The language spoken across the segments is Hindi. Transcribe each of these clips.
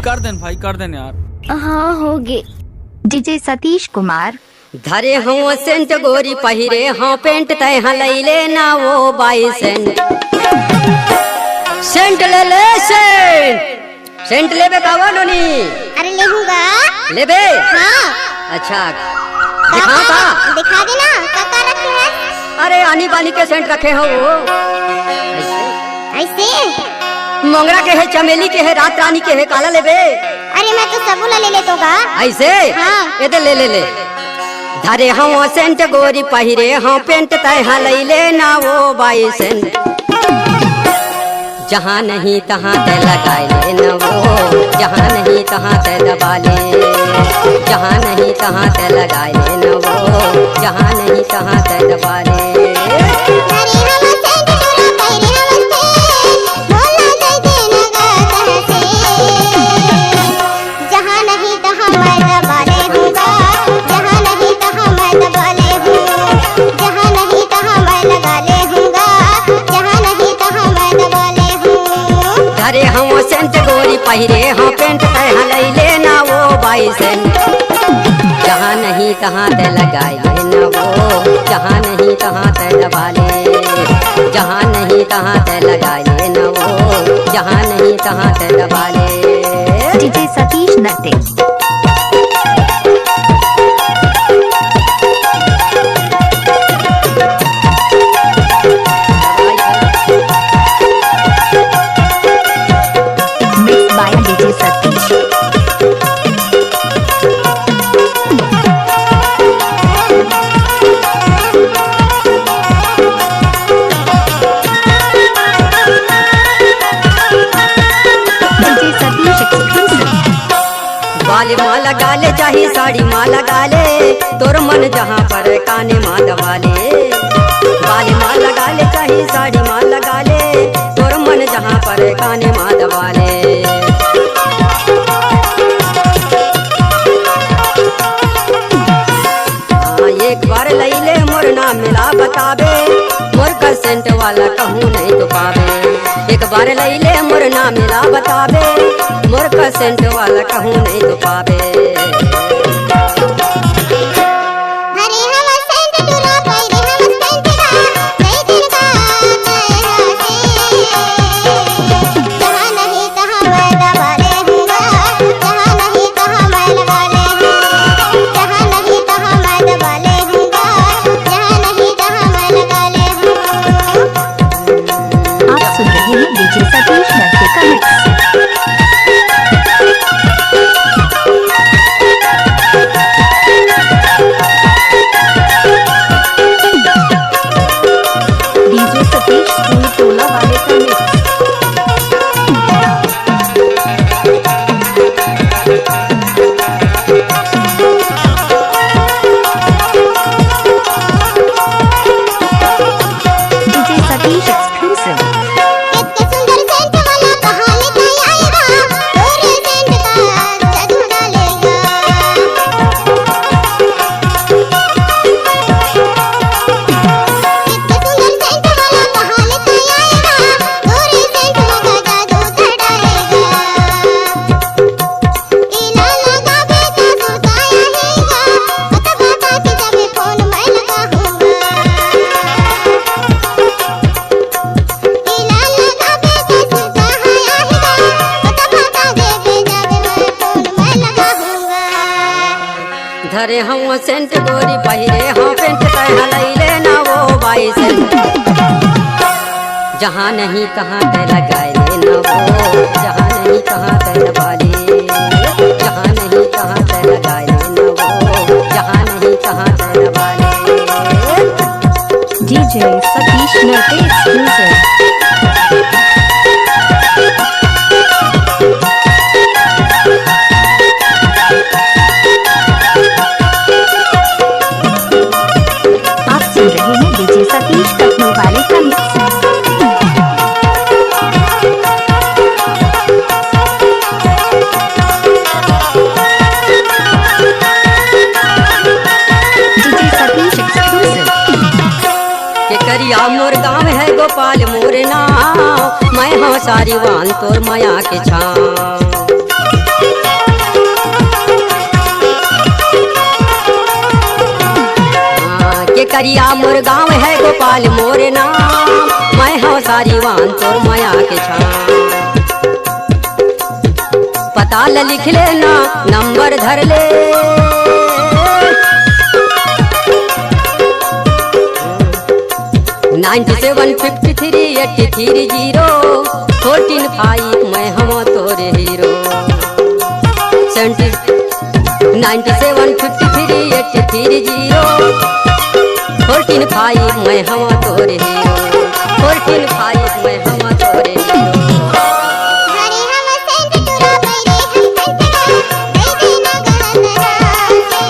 कर देन भाई, कर देन यार। हाँ होगे। डीजे सतीश कुमार। धरे हूँ सेंट गोरी पहिरे हाँ पेंट तय हलैले ना वो 22 सेंट। सेंट ले ले सेंट लेबे कावा नोनी? अरे लेहूंगा। लेबे? हाँ। अच्छा दिखा था? दिखा देना। क्या रखे हैं? अरे आनी बानी के सेंट रखे हो वो ऐसे मोंगरा के है, चमेली के है, रात रानी के है, काला लेबे? अरे मैं तो सबूला ले ले तो गा। ऐसे? हाँ। ये ले ले ले। धरे हाँ सेंट गोरी पहिरे हाँ पेंट तय हलैले ना वो 22 सेंट। जहाँ नहीं तहाँ ते लगाए ले न वो, जहाँ नहीं तहाँ ते दबा ले, जहाँ नहीं तहाँ ते लगाए ले न वो, जहाँ नहीं तहाँ ते दबा ले। अरे हम सेंट गोरी पहिरे हाँ पेंट तय हलैले ना वो 22 सेंट। जहाँ नहीं तहाँ ते लगाए ले न वो, जहाँ नहीं तहाँ ते दबा ले, जहाँ नहीं तहाँ ते लगाए ले न वो, जहाँ नहीं तहाँ ते दबा ले। डीजे सतीश नटे। डीजे सतीश। बाली माला गाले चाही साड़ी माला गाले, तोर मन जहाँ पर काने माँ दबाले। बाली माला गाले चाही साड़ी माला गाले, तोर मन जहाँ पर काने माँ दबाले। एक बार लैले मोर नाम मिला बतावे, मोर का सेंट वाला कहूँ नहीं तो पावे। एक बार लैले मोर नाम मिला बतावे, मोर का सेंट वाला कहूँ नहीं तो पावे। डीजे सतीश नटे का मिक्स। डीजे सतीश स्कूल टोला वाले का मिक्स। DJ Satish exclusive. धरे हम सेंट गोरी पहिरे हाँ पेंट तय हलैले ना वो 22 सेंट। जहाँ नहीं तहाँ ते लगाए ले न वो, जहाँ नहीं तहाँ ते दबा ले, जहाँ नहीं तहाँ ते लगाए ले न वो, जहाँ नहीं तहाँ ते दबा ले। डीजे सतीश नटे एक्सक्लूसिव। डीजे सतीश कटने वाले का मिक्स। DJ Satish exclusive. केकरिया मोर गाँव है गोपाल मोर नाम, मैं हाँ सारी वान तोर माया के छाँव। देवरिया मोर गाँव है गोपाल मोरे नाम, मैं हूँ सारी वान तोर माया के छाम। पता ल लिख लेना नंबर धर ले, 9753833014 मैं हम तोरे हीरो। 9753833014 मैं हम तोरे हीरो। 145 मैं हम तोरे हीरो। हरे हम सेंट तुरा बैरे हम सेंट दे देना गहना से।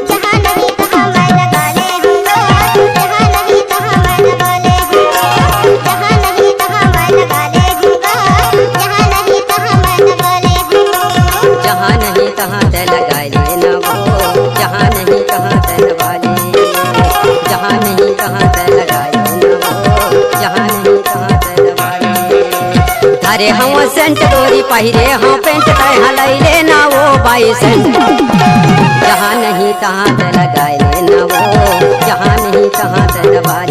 जहाँ नहीं तहाँ मैं लगा ले हूँगा, जहाँ नहीं तहाँ मैं लगा ले हूँगा, जहाँ नहीं तहाँ मैं लगा ले हूँगा, जहाँ नहीं तहाँ मैं लगा ले हूँगा। जहाँ नहीं तहाँ ते लगाए लेना वो, जहाँ नहीं तहाँ ते लगा ले, जहाँ नहीं तहाँ ते लगाए लेना वो, जहाँ नहीं तहाँ ते लगा ले। अरे हम सेंट तोरी पहिरे हाँ पेंट तह लई लेना वो बाई सेंट। जहाँ नहीं तहाँ ते लगाए लेना वो, जहाँ नहीं तहाँ ते लगा ले।